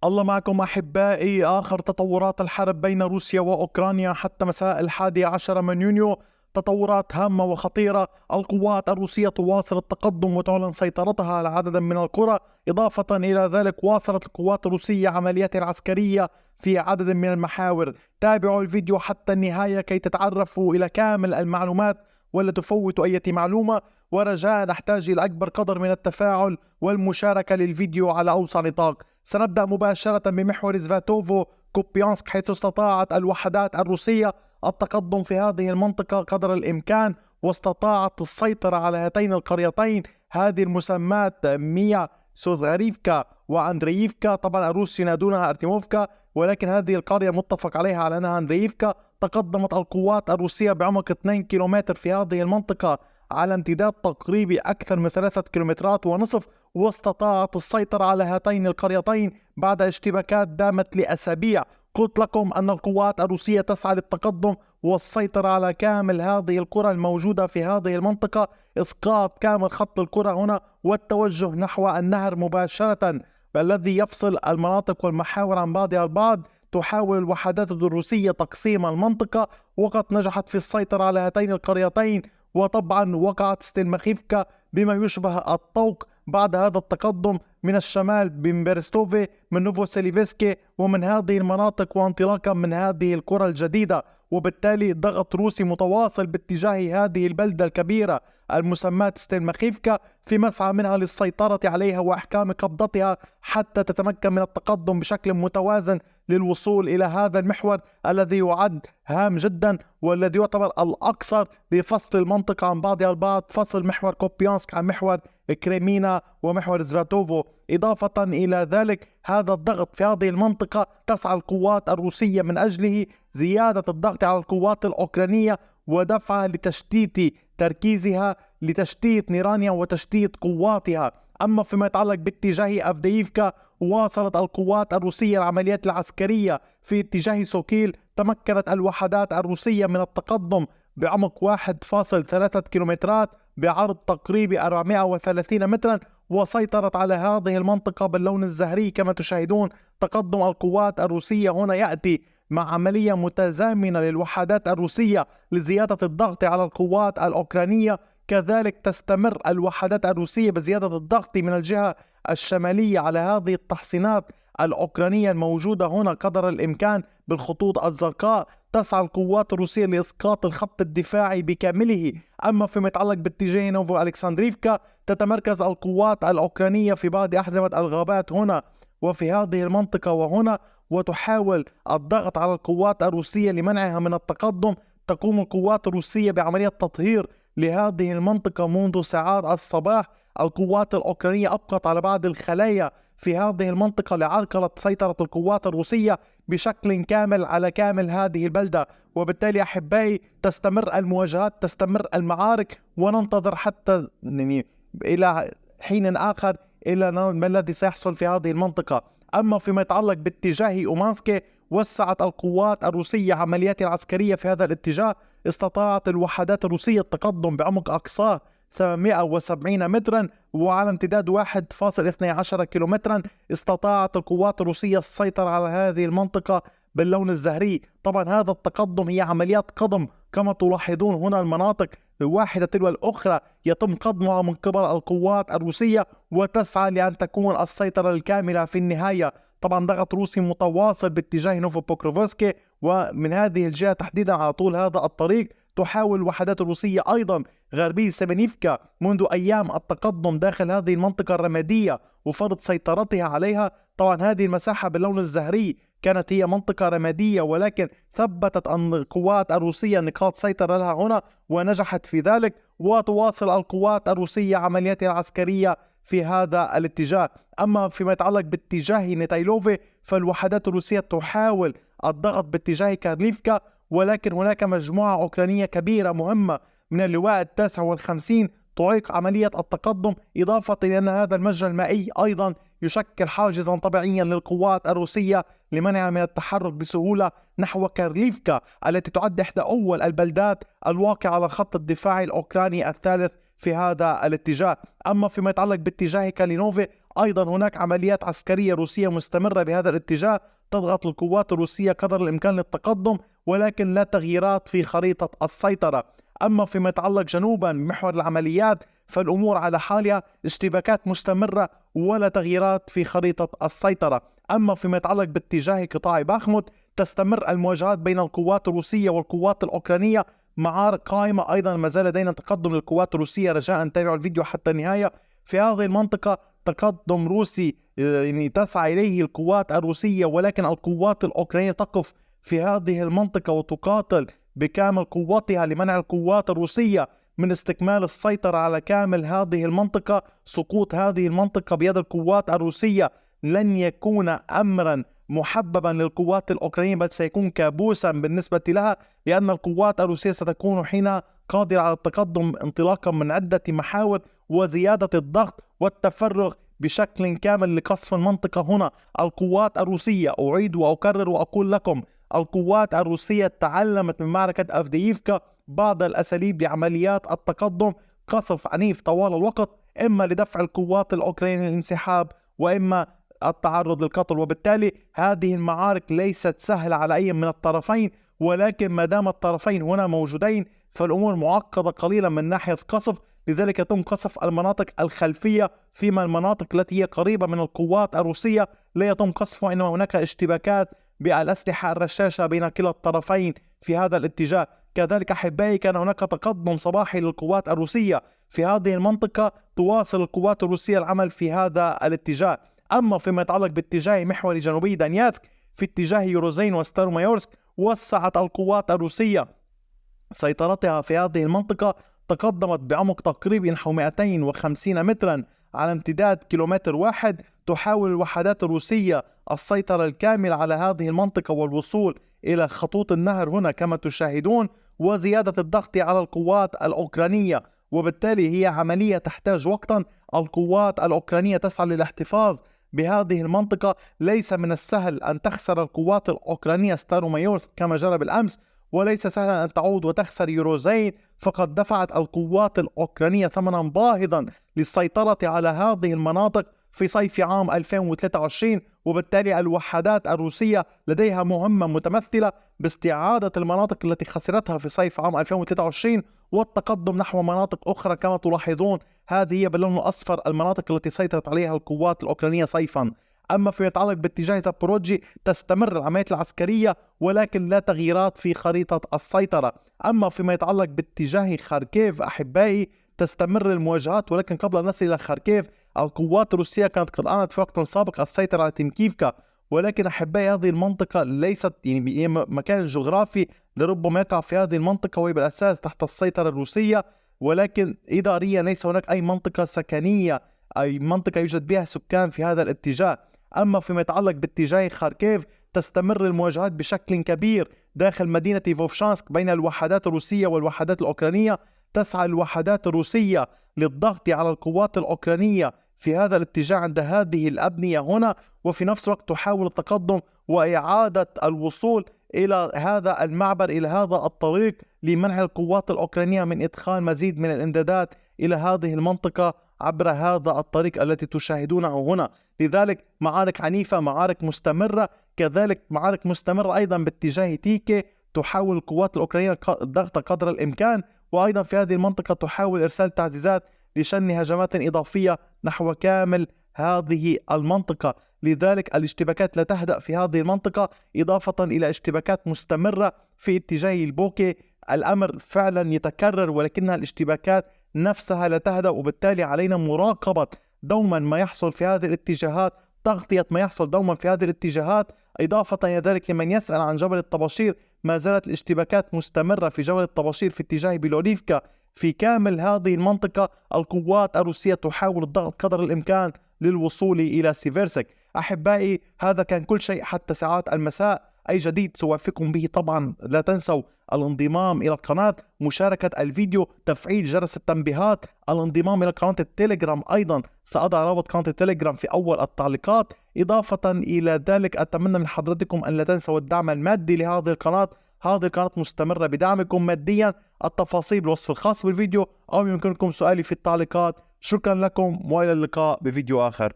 الله معكم أحبائي. آخر تطورات الحرب بين روسيا وأوكرانيا حتى مساء 11 من يونيو تطورات هامة وخطيرة. القوات الروسية تواصل التقدم وتعلن سيطرتها على عدد من القرى. إضافة إلى ذلك واصلت القوات الروسية عملياتها العسكرية في عدد من المحاور. تابعوا الفيديو حتى النهاية كي تتعرفوا إلى كامل المعلومات ولا تفوتوا أي معلومة، ورجاء نحتاج إلى أكبر قدر من التفاعل والمشاركة للفيديو على أوسع نطاق. سنبدأ مباشرة بمحور سفاتوفو كوبيانسك، حيث استطاعت الوحدات الروسية التقدم في هذه المنطقة قدر الإمكان، واستطاعت السيطرة على هاتين القريتين. هذه المسمات ميا سوزغاريفكا وأندرييفكا، طبعا الروس ينادونها أرتيموفكا، ولكن هذه القرية متفق عليها على أنها أندرييفكا. تقدمت القوات الروسية بعمق 2 كيلومتر في هذه المنطقة على امتداد تقريبي أكثر من 3.5 كيلومترات، واستطاعت السيطرة على هاتين القريتين بعد اشتباكات دامت لأسابيع. قلت لكم أن القوات الروسية تسعى للتقدم والسيطرة على كامل هذه القرى الموجودة في هذه المنطقة، إسقاط كامل خط القرى هنا والتوجه نحو النهر مباشرة الذي يفصل المناطق والمحاور عن بعضها البعض. تحاول الوحدات الروسية تقسيم المنطقة، وقد نجحت في السيطرة على هاتين القريتين. وطبعا وقعت ستيلماخيفكا بما يشبه الطوق بعد هذا التقدم من الشمال من بيرستوفي من نوفوسيليفسكي ومن هذه المناطق، وانطلاقا من هذه القرى الجديدة. وبالتالي ضغط روسي متواصل باتجاه هذه البلدة الكبيرة المسماة ستيلماخيفكا في مسعى منها للسيطرة عليها وإحكام قبضتها حتى تتمكن من التقدم بشكل متوازن للوصول إلى هذا المحور الذي يعد هام جدا والذي يعتبر الأقصر لفصل المنطقة عن بعضها البعض، فصل محور كوبيانسك عن محور كريمينا ومحور زفاتوفو. إضافة إلى ذلك هذا الضغط في هذه المنطقة تسعى القوات الروسية من أجله زيادة الضغط على القوات الأوكرانية ودفعها لتشتيت تركيزها، لتشتيت نيرانيا وتشتيت قواتها. أما فيما يتعلق باتجاه أفدييفكا، واصلت القوات الروسية العمليات العسكرية في اتجاه سوكيل. تمكنت الوحدات الروسية من التقدم بعمق 1.3 كيلومترات بعرض تقريبي 430 مترا، وسيطرت على هذه المنطقة باللون الزهري كما تشاهدون. تقدم القوات الروسية هنا يأتي مع عملية متزامنة للوحدات الروسية لزيادة الضغط على القوات الأوكرانية. كذلك تستمر الوحدات الروسية بزيادة الضغط من الجهة الشمالية على هذه التحصينات الأوكرانية الموجودة هنا قدر الإمكان بالخطوط الزرقاء. تسعى القوات الروسية لإسقاط الخط الدفاعي بكامله. أما فيما يتعلق باتجاه نوفو ألكسندريفكا، تتمركز القوات الأوكرانية في بعض أحزمة الغابات هنا وفي هذه المنطقة وهنا، وتحاول الضغط على القوات الروسية لمنعها من التقدم. تقوم القوات الروسية بعملية تطهير لهذه المنطقة منذ ساعات الصباح. القوات الأوكرانية أبقت على بعض الخلايا في هذه المنطقة لعرقلة سيطرة القوات الروسية بشكل كامل على كامل هذه البلدة. وبالتالي أحبائي تستمر المواجهات، تستمر المعارك، وننتظر حتى إلى حين آخر إلى ما الذي سيحصل في هذه المنطقة. أما فيما يتعلق باتجاه أومانسكي، وسعت القوات الروسية عملياتها العسكرية في هذا الاتجاه. استطاعت الوحدات الروسية التقدم بعمق أقصاه 870 مترا وعلى امتداد 1.12 كيلومترا. استطاعت القوات الروسية السيطرة على هذه المنطقة باللون الزهري. طبعا هذا التقدم هي عمليات قضم كما تلاحظون هنا، المناطق واحدة تلو الأخرى يتم قضمها من قبل القوات الروسية، وتسعى لأن تكون السيطرة الكاملة في النهاية. طبعا ضغط روسي متواصل باتجاه نوفو بوكروفسكي، ومن هذه الجهة تحديدا على طول هذا الطريق تحاول الوحدات الروسية أيضا غربي سيمينيفكا منذ أيام التقدم داخل هذه المنطقة الرمادية وفرض سيطرتها عليها. طبعا هذه المساحة باللون الزهري كانت هي منطقة رمادية، ولكن ثبتت أن القوات الروسية نقاط سيطرة لها هنا ونجحت في ذلك. وتواصل القوات الروسية عملياتها العسكرية في هذا الاتجاه. أما فيما يتعلق باتجاه نيتايلوفي، فالوحدات الروسية تحاول الضغط باتجاه كارليفكا، ولكن هناك مجموعة أوكرانية كبيرة مهمة من اللواء 59 تعيق عملية التقدم. إضافة إلى أن هذا المجرى المائي أيضا يشكل حاجزا طبيعيا للقوات الروسية لمنعها من التحرك بسهولة نحو كارليفكا التي تعد إحدى أول البلدات الواقعة على خط الدفاع الأوكراني الثالث في هذا الاتجاه. أما فيما يتعلق باتجاه كالينوفي، أيضا هناك عمليات عسكرية روسية مستمرة بهذا الاتجاه تضغط القوات الروسية قدر الإمكان للتقدم، ولكن لا تغييرات في خريطة السيطرة. أما فيما يتعلق جنوبا محور العمليات فالأمور على حالها، اشتباكات مستمرة ولا تغييرات في خريطة السيطرة. أما فيما يتعلق باتجاه قطاع باخموت تستمر المواجهات بين القوات الروسية والقوات الأوكرانية، معارك قائمة. أيضا ما زال لدينا تقدم للقوات الروسية، رجاء تابعوا الفيديو حتى النهاية. في هذه المنطقة تقدم روسي تسعى إليه القوات الروسية، ولكن القوات الأوكرانية تقف في هذه المنطقة وتقاتل بكامل قوتها لمنع القوات الروسية من استكمال السيطرة على كامل هذه المنطقة. سقوط هذه المنطقة بيد القوات الروسية لن يكون أمرا محببا للقوات الأوكرانية، بل سيكون كابوسا بالنسبة لها، لأن القوات الروسية ستكون حينها قادرة على التقدم انطلاقا من عدة محاور وزيادة الضغط والتفرغ بشكل كامل لقصف المنطقة. هنا القوات الروسية، أعيد وأكرر وأقول لكم، القوات الروسية تعلمت من معركة أفدييفكا بعض الأساليب لعمليات التقدم، قصف عنيف طوال الوقت، إما لدفع القوات الأوكرانية للانسحاب وإما التعرض للقتل. وبالتالي هذه المعارك ليست سهلة على أي من الطرفين، ولكن ما دام الطرفين هنا موجودين فالأمور معقدة قليلا من ناحية قصف، لذلك يتم قصف المناطق الخلفية، فيما المناطق التي هي قريبة من القوات الروسية لا يتم قصفها، وإنما هناك اشتباكات بالأسلحة الرشاشة بين كلا الطرفين في هذا الاتجاه. كذلك أحبائي كان هناك تقدم صباحي للقوات الروسية في هذه المنطقة، تواصل القوات الروسية العمل في هذا الاتجاه. أما فيما يتعلق باتجاه محوري جنوبي دانياتسك في اتجاه يوروزين وستارومايورسك، وسعت القوات الروسية سيطرتها في هذه المنطقة، تقدمت بعمق تقريبا نحو 250 مترا على امتداد كيلومتر واحد. تحاول الوحدات الروسية السيطرة الكاملة على هذه المنطقة والوصول إلى خطوط النهر هنا كما تشاهدون، وزيادة الضغط على القوات الأوكرانية، وبالتالي هي عملية تحتاج وقتا. القوات الأوكرانية تسعى للاحتفاظ بهذه المنطقة. ليس من السهل أن تخسر القوات الأوكرانية ستارومايورسك كما جرى بالأمس، وليس سهلا أن تعود وتخسر يوروزين، فقد دفعت القوات الأوكرانية ثمنا باهظا للسيطرة على هذه المناطق في صيف عام 2023. وبالتالي الوحدات الروسية لديها مهمة متمثلة باستعادة المناطق التي خسرتها في صيف عام 2023 والتقدم نحو مناطق أخرى. كما تلاحظون هذه هي باللون الأصفر المناطق التي سيطرت عليها القوات الأوكرانية صيفا. أما فيما يتعلق باتجاه زابوروجي تستمر العمليات العسكرية ولكن لا تغييرات في خريطة السيطرة. أما فيما يتعلق باتجاه خاركيف أحبائي تستمر المواجهات، ولكن قبل أن نصل إلى خاركيف القوات الروسية كانت قد أعلنت في وقت سابق السيطرة على تيمكيفكا، ولكن أحبائي هذه المنطقة ليست مكان جغرافي لربما يقع في هذه المنطقة وهي بالأساس تحت السيطرة الروسية، ولكن إداريا ليس هناك أي منطقة سكنية أي منطقة يوجد بها سكان في هذا الاتجاه. أما فيما يتعلق باتجاه خاركيف تستمر المواجهات بشكل كبير داخل مدينة فوفشانسك بين الوحدات الروسية والوحدات الأوكرانية. تسعى الوحدات الروسية للضغط على القوات الأوكرانية في هذا الاتجاه عند هذه الأبنية هنا، وفي نفس الوقت تحاول التقدم وإعادة الوصول إلى هذا المعبر، إلى هذا الطريق، لمنع القوات الأوكرانية من إدخال مزيد من الإمدادات إلى هذه المنطقة عبر هذا الطريق التي تشاهدونه هنا. لذلك معارك عنيفة، معارك مستمرة، كذلك معارك مستمرة أيضا باتجاه تيكي. تحاول القوات الأوكرانية الضغط قدر الإمكان، وأيضا في هذه المنطقة تحاول إرسال تعزيزات لشن هجمات إضافية نحو كامل هذه المنطقة. لذلك الاشتباكات لا تهدأ في هذه المنطقة، إضافة إلى اشتباكات مستمرة في اتجاه البوكي. الأمر فعلا يتكرر ولكنها الاشتباكات نفسها لا تهدأ، وبالتالي علينا مراقبة دوما ما يحصل في هذه الاتجاهات، تغطية ما يحصل دوما في هذه الاتجاهات. إضافة إلى ذلك لمن يسأل عن جبل الطباشير، ما زالت الاشتباكات مستمرة في جبل الطباشير في اتجاه بيلوريفكا. في كامل هذه المنطقة القوات الروسية تحاول الضغط قدر الإمكان للوصول إلى سيفيرسك. أحبائي هذا كان كل شيء حتى ساعات المساء. أي جديد سوافقكم به طبعا لا تنسوا الانضمام إلى القناة، مشاركة الفيديو، تفعيل جرس التنبيهات، الانضمام إلى قناة التليجرام. أيضا سأضع رابط قناة التليجرام في أول التعليقات. إضافة إلى ذلك أتمنى من حضرتكم أن لا تنسوا الدعم المادي لهذه القناة. هذه القناة مستمرة بدعمكم ماديا، التفاصيل بالوصف الخاص بالفيديو أو يمكنكم سؤالي في التعليقات. شكرا لكم وإلى اللقاء بفيديو آخر.